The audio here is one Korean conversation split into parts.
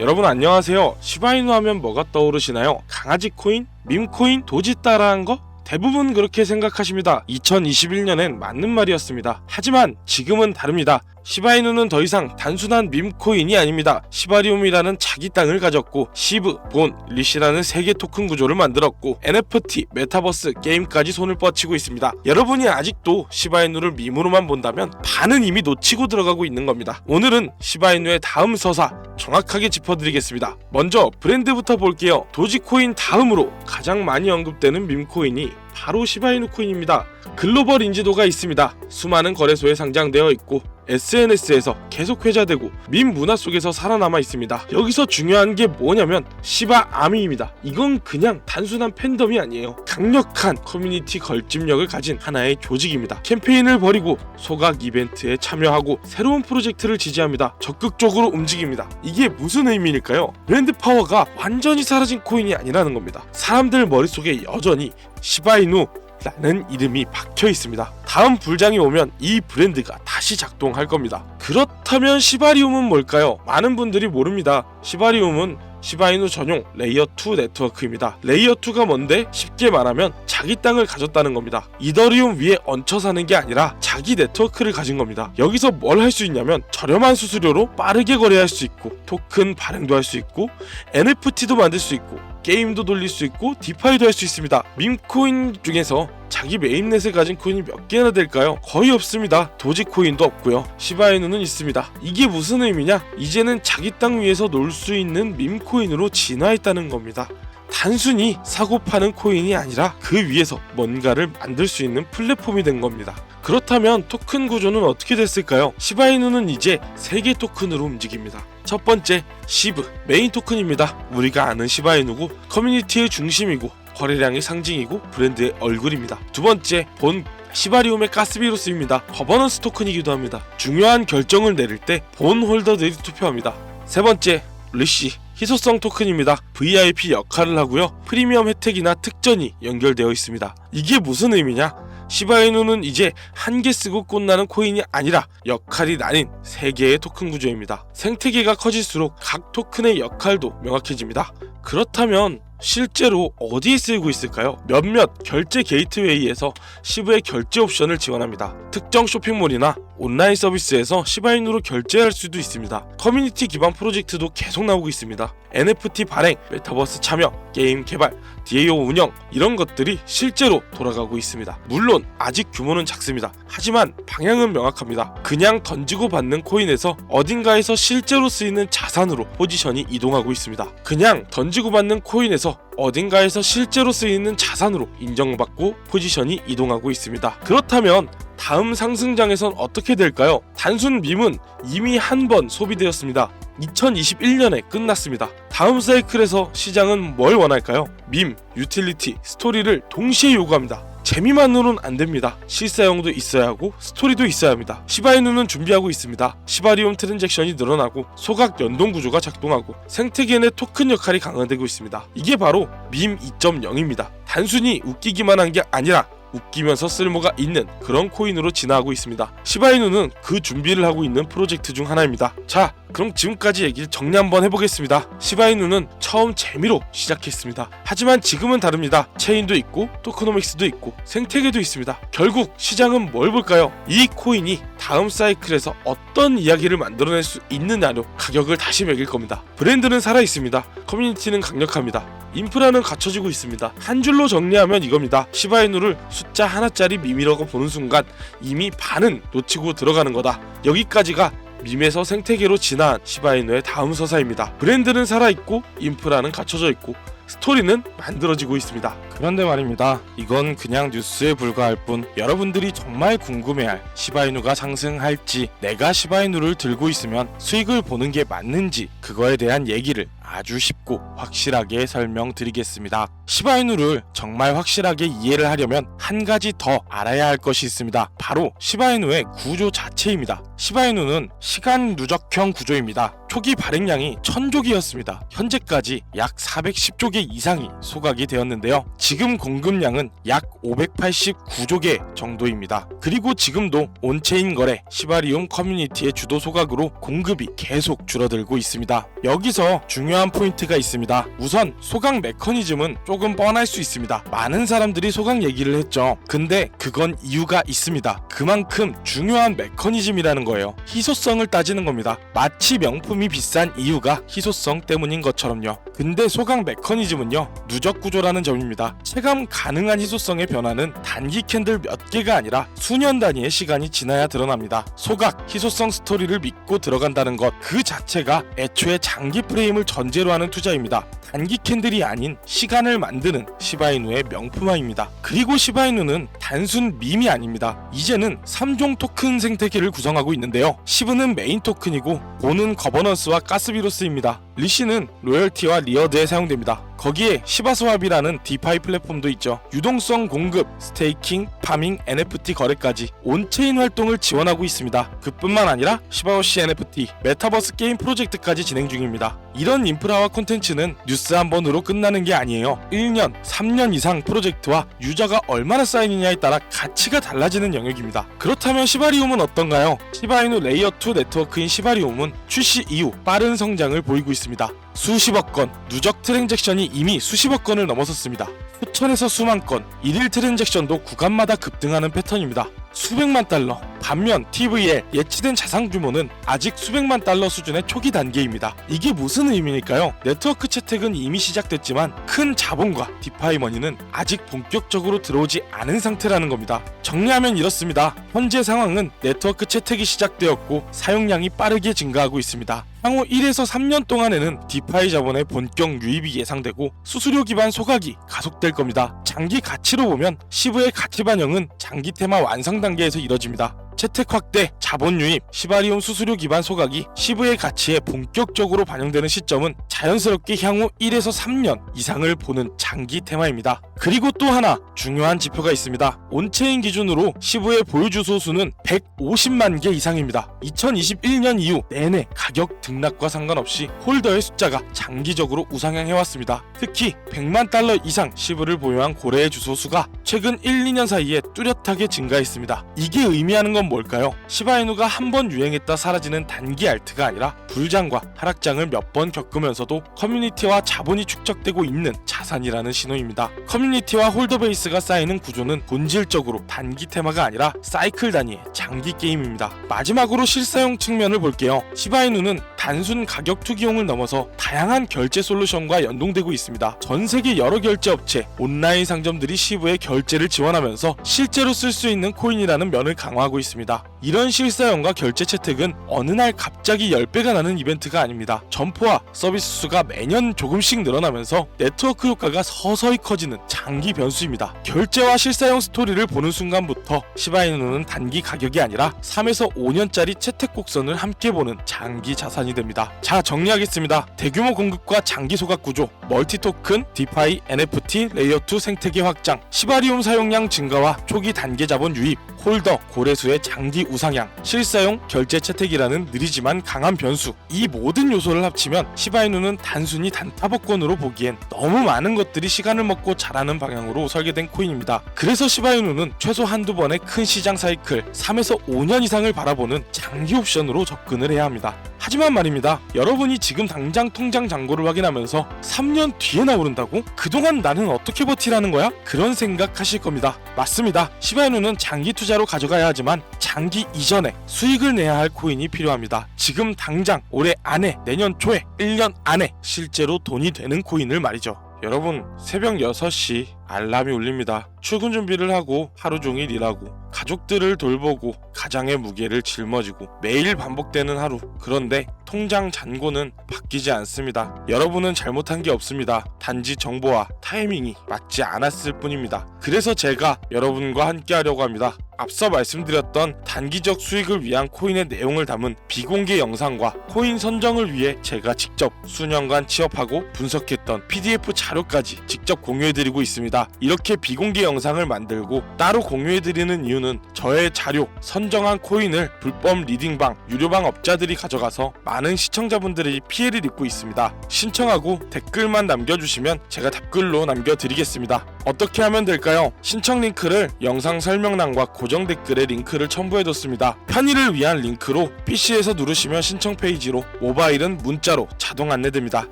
여러분 안녕하세요. 시바이누 하면 뭐가 떠오르시나요? 강아지 코인? 밈 코인? 도지 따라한 거? 대부분 그렇게 생각하십니다. 2021년엔 맞는 말이었습니다. 하지만 지금은 다릅니다. 시바이누는 더 이상 단순한 밈코인이 아닙니다. 시바리움이라는 자기 땅을 가졌고 시브, 본, 리시라는 3개 토큰 구조를 만들었고 NFT, 메타버스, 게임까지 손을 뻗치고 있습니다. 여러분이 아직도 시바이누를 밈으로만 본다면 반은 이미 놓치고 들어가고 있는 겁니다. 오늘은 시바이누의 다음 서사 정확하게 짚어드리겠습니다. 먼저 브랜드부터 볼게요. 도지코인 다음으로 가장 많이 언급되는 밈코인이 바로 시바이누 코인입니다. 글로벌 인지도가 있습니다. 수많은 거래소에 상장되어 있고 SNS에서 계속 회자되고 밈 문화 속에서 살아남아 있습니다. 여기서 중요한 게 뭐냐면 시바 아미입니다. 이건 그냥 단순한 팬덤이 아니에요. 강력한 커뮤니티 걸집력을 가진 하나의 조직입니다. 캠페인을 벌이고 소각 이벤트에 참여하고 새로운 프로젝트를 지지합니다. 적극적으로 움직입니다. 이게 무슨 의미일까요? 브랜드 파워가 완전히 사라진 코인이 아니라는 겁니다. 사람들 머릿속에 여전히 시바이누 라는 이름이 박혀 있습니다. 다음 불장이 오면 이 브랜드가 다시 작동할 겁니다. 그렇다면 시바리움은 뭘까요? 많은 분들이 모릅니다. 시바리움은 시바이누 전용 레이어2 네트워크입니다. 레이어2가 뭔데? 쉽게 말하면 자기 땅을 가졌다는 겁니다. 이더리움 위에 얹혀 사는 게 아니라 자기 네트워크를 가진 겁니다. 여기서 뭘 할 수 있냐면 저렴한 수수료로 빠르게 거래할 수 있고 토큰 발행도 할 수 있고 NFT도 만들 수 있고 게임도 돌릴 수 있고 디파이도 할 수 있습니다. 밈코인 중에서 자기 메인넷을 가진 코인이 몇 개나 될까요? 거의 없습니다. 도지코인도 없고요. 시바이누는 있습니다. 이게 무슨 의미냐? 이제는 자기 땅 위에서 놀 수 있는 밈코인으로 진화했다는 겁니다. 단순히 사고 파는 코인이 아니라 그 위에서 뭔가를 만들 수 있는 플랫폼이 된 겁니다. 그렇다면 토큰 구조는 어떻게 됐을까요? 시바이누는 이제 3개 토큰으로 움직입니다. 첫 번째, 시브, 메인 토큰입니다. 우리가 아는 시바이누고 커뮤니티의 중심이고 거래량의 상징이고 브랜드의 얼굴입니다. 두 번째, 본, 시바리움의 가스비로 쓰입니다. 거버넌스 토큰이기도 합니다. 중요한 결정을 내릴 때 본 홀더들이 투표합니다. 세 번째, 리시, 희소성 토큰입니다. VIP 역할을 하고요. 프리미엄 혜택이나 특전이 연결되어 있습니다. 이게 무슨 의미냐? 시바이누는 이제 한 개 쓰고 꽃나는 코인이 아니라 역할이 나뉜 3개의 토큰 구조입니다. 생태계가 커질수록 각 토큰의 역할도 명확해집니다. 그렇다면 실제로 어디에 쓰이고 있을까요? 몇몇 결제 게이트웨이에서 시브의 결제 옵션을 지원합니다. 특정 쇼핑몰이나 온라인 서비스에서 시바이누로 결제할 수도 있습니다. 커뮤니티 기반 프로젝트도 계속 나오고 있습니다. NFT 발행, 메타버스 참여, 게임 개발, DAO 운영 이런 것들이 실제로 돌아가고 있습니다. 물론 아직 규모는 작습니다. 하지만 방향은 명확합니다. 그냥 던지고 받는 코인에서 어딘가에서 실제로 쓰이는 자산으로 포지션이 이동하고 있습니다. 그냥 던지고 받는 코인에서 어딘가에서 실제로 쓰이는 자산으로 인정받고 포지션이 이동하고 있습니다. 그렇다면 다음 상승장에선 어떻게 될까요? 단순 밈은 이미 한 번 소비되었습니다. 2021년에 끝났습니다. 다음 사이클에서 시장은 뭘 원할까요? 밈, 유틸리티, 스토리를 동시에 요구합니다. 재미만으로는 안 됩니다. 실사용도 있어야 하고 스토리도 있어야 합니다. 시바이누는 준비하고 있습니다. 시바리움 트랜잭션이 늘어나고 소각 연동 구조가 작동하고 생태계 내 토큰 역할이 강화되고 있습니다. 이게 바로 밈 2.0입니다. 단순히 웃기기만 한 게 아니라 웃기면서 쓸모가 있는 그런 코인으로 진화하고 있습니다. 시바이누는 그 준비를 하고 있는 프로젝트 중 하나입니다. 자, 그럼 지금까지 얘기를 정리 한번 해보겠습니다. 시바이누는 처음 재미로 시작했습니다. 하지만 지금은 다릅니다. 체인도 있고 토크노믹스도 있고 생태계도 있습니다. 결국 시장은 뭘 볼까요? 이 코인이 다음 사이클에서 어떤 이야기를 만들어낼 수 있느냐로 가격을 다시 매길 겁니다. 브랜드는 살아있습니다. 커뮤니티는 강력합니다. 인프라는 갖춰지고 있습니다. 한 줄로 정리하면 이겁니다. 시바이누를 숫자 하나짜리 밈이라고 보는 순간 이미 반은 놓치고 들어가는 거다. 여기까지가 밈에서 생태계로 진화한 시바이누의 다음 서사입니다. 브랜드는 살아있고 인프라는 갖춰져 있고 스토리는 만들어지고 있습니다. 그런데 말입니다. 이건 그냥 뉴스에 불과할 뿐 여러분들이 정말 궁금해할 시바이누가 상승할지 내가 시바이누를 들고 있으면 수익을 보는 게 맞는지 그거에 대한 얘기를 아주 쉽고 확실하게 설명드리겠습니다. 시바이누를 정말 확실하게 이해를 하려면 한 가지 더 알아야 할 것이 있습니다. 바로 시바이누의 구조 자체입니다. 시바이누는 시간 누적형 구조입니다. 초기 발행량이 1000조기였습니다. 현재까지 약 410조개 이상이 소각이 되었는데요. 지금 공급량은 약 589조 개 정도입니다. 그리고 지금도 온체인 거래 시바리움 커뮤니티의 주도 소각으로 공급이 계속 줄어들고 있습니다. 여기서 중요한 포인트가 있습니다. 우선 소각 메커니즘은 조금 뻔할 수 있습니다. 많은 사람들이 소각 얘기를 했죠. 근데 그건 이유가 있습니다. 그만큼 중요한 메커니즘이라는 거예요. 희소성을 따지는 겁니다. 마치 명품이 비싼 이유가 희소성 때문인 것처럼요. 근데 소각 메커니즘은요, 누적 구조라는 점입니다. 체감 가능한 희소성의 변화는 단기 캔들 몇 개가 아니라 수년 단위의 시간이 지나야 드러납니다. 소각, 희소성 스토리를 믿고 들어간다는 것 그 자체가 애초에 장기 프레임을 전제로 하는 투자입니다. 단기 캔들이 아닌 시간을 만드는 시바이누의 명품화입니다. 그리고 시바이누는 단순 밈이 아닙니다. 이제는 3종 토큰 생태계를 구성하고 있는데요. 시브는 메인 토큰이고 오는 거버넌스와 가스비로 쓰입니다. 리시는 로열티와 리어드에 사용됩니다. 거기에 시바스왑이라는 디파이 플랫폼도 있죠. 유동성 공급, 스테이킹, 파밍, NFT 거래까지 온체인 활동을 지원하고 있습니다. 그뿐만 아니라 시바워시 NFT, 메타버스 게임 프로젝트까지 진행 중입니다. 이런 인프라와 콘텐츠는 뉴스 한 번으로 끝나는 게 아니에요. 1년, 3년 이상 프로젝트와 유저가 얼마나 쌓이느냐에 따라 가치가 달라지는 영역입니다. 그렇다면 시바리움은 어떤가요? 시바이누 레이어2 네트워크인 시바리움은 출시 이후 빠른 성장을 보이고 있습니다. 수십억 건, 누적 트랜잭션이 이미 수십억 건을 넘어섰습니다. 수천에서 수만 건, 일일 트랜잭션도 구간마다 급등하는 패턴입니다. 수백만 달러. 반면 TV의 예치된 자산 규모는 아직 수백만 달러 수준의 초기 단계입니다. 이게 무슨 의미일까요? 네트워크 채택은 이미 시작됐지만 큰 자본과 디파이 머니는 아직 본격적으로 들어오지 않은 상태라는 겁니다. 정리하면 이렇습니다. 현재 상황은 네트워크 채택이 시작되었고 사용량이 빠르게 증가하고 있습니다. 향후 1에서 3년 동안에는 디파이 자본의 본격 유입이 예상되고 수수료 기반 소각이 가속될 겁니다. 장기 가치로 보면 시브의 가치 반영은 장기 테마 완성 단계에서 이뤄집니다. 채택 확대, 자본 유입, 시바리움 수수료 기반 소각이 시브의 가치에 본격적으로 반영되는 시점은 자연스럽게 향후 1에서 3년 이상을 보는 장기 테마입니다. 그리고 또 하나 중요한 지표가 있습니다. 온체인 기준으로 시브의 보유 주소 수는 150만 개 이상입니다. 2021년 이후 내내 가격 등락과 상관없이 홀더의 숫자가 장기적으로 우상향해왔습니다. 특히 100만 달러 이상 시브를 보유한 고래의 주소 수가 최근 1, 2년 사이에 뚜렷하게 증가했습니다. 이게 의미하는 건 뭘까요? 시바이누가 한 번 유행했다 사라지는 단기 알트가 아니라 불장과 하락장을 몇 번 겪으면서도 커뮤니티와 자본이 축적되고 있는 자산이라는 신호입니다. 커뮤니티와 홀더 베이스가 쌓이는 구조는 본질적으로 단기 테마가 아니라 사이클 단위의 장기 게임입니다. 마지막으로 실사용 측면을 볼게요. 시바이누는 단순 가격 투기용을 넘어서 다양한 결제 솔루션과 연동되고 있습니다. 전 세계 여러 결제 업체, 온라인 상점들이 시브의 결제를 지원하면서 실제로 쓸 수 있는 코인이라는 면을 강화하고 있습니다. 이런 실사용과 결제 채택은 어느 날 갑자기 10배가 나는 이벤트가 아닙니다. 점포와 서비스 수가 매년 조금씩 늘어나면서 네트워크 효과가 서서히 커지는 장기 변수입니다. 결제와 실사용 스토리를 보는 순간부터 시바이누는 단기 가격이 아니라 3에서 5년짜리 채택 곡선을 함께 보는 장기 자산이 됩니다. 자, 정리하겠습니다. 대규모 공급과 장기 소각 구조, 멀티 토큰, 디파이, NFT, 레이어2 생태계 확장, 시바리움 사용량 증가와 초기 단계 자본 유입, 홀더, 고래수의 장기 우상향, 실사용, 결제 채택이라는 느리지만 강한 변수, 이 모든 요소를 합치면 시바이누는 단순히 단타복권으로 보기엔 너무 많은 것들이 시간을 먹고 자라는 방향으로 설계된 코인입니다. 그래서 시바이누는 최소 한두 번의 큰 시장 사이클, 3에서 5년 이상을 바라보는 장기 옵션으로 접근을 해야 합니다. 하지만 말입니다. 여러분이 지금 당장 통장 잔고를 확인하면서 3년 뒤에 나오른다고? 그동안 나는 어떻게 버티라는 거야? 그런 생각하실 겁니다. 맞습니다. 시바이누는 장기 투자로 가져가야 하지만 장기 이전에 수익을 내야 할 코인이 필요합니다. 지금 당장 올해 안에, 내년 초에, 1년 안에 실제로 돈이 되는 코인을 말이죠. 여러분, 새벽 6시 알람이 울립니다. 출근 준비를 하고 하루 종일 일하고 가족들을 돌보고 가장의 무게를 짊어지고 매일 반복되는 하루. 그런데 통장 잔고는 바뀌지 않습니다. 여러분은 잘못한 게 없습니다. 단지 정보와 타이밍이 맞지 않았을 뿐입니다. 그래서 제가 여러분과 함께 하려고 합니다. 앞서 말씀드렸던 단기적 수익을 위한 코인의 내용을 담은 비공개 영상과 코인 선정을 위해 제가 직접 수년간 취업하고 분석했던 PDF 자료까지 직접 공유해드리고 있습니다. 이렇게 비공개 영상을 만들고 따로 공유해드리는 이유는 저의 자료, 선정한 코인을 불법 리딩방, 유료방 업자들이 가져가서 많은 시청자분들이 피해를 입고 있습니다. 신청하고 댓글만 남겨주시면 제가 답글로 남겨드리겠습니다. 어떻게 하면 될까요? 신청 링크를 영상 설명란과 고정 댓글에 링크를 첨부해뒀습니다. 편의를 위한 링크로 PC에서 누르시면 신청 페이지로, 모바일은 문자로 자동 안내됩니다.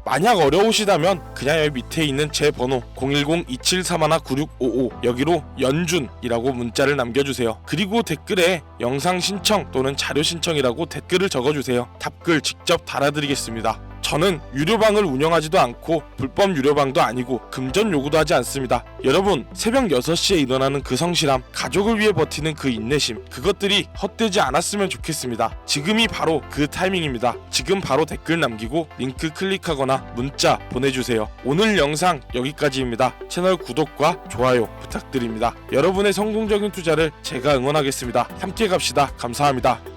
만약 어려우시다면 그냥 여기 밑에 있는 제 번호 010-2731-9655 여기로 연준이라고 문자를 남겨주세요. 그리고 댓글에 영상 신청 또는 자료 신청이라고 댓글을 적어주세요. 답글 직접 달아드리겠습니다. 저는 유료방을 운영하지도 않고 불법 유료방도 아니고 금전 요구도 하지 않습니다. 여러분, 새벽 6시에 일어나는 그 성실함, 가족을 위해 버티는 그 인내심, 그것들이 헛되지 않았으면 좋겠습니다. 지금이 바로 그 타이밍입니다. 지금 바로 댓글 남기고 링크 클릭하거나 문자 보내주세요. 오늘 영상 여기까지입니다. 채널 구독과 좋아요 부탁드립니다. 여러분의 성공적인 투자를 제가 응원하겠습니다. 함께 갑시다. 감사합니다.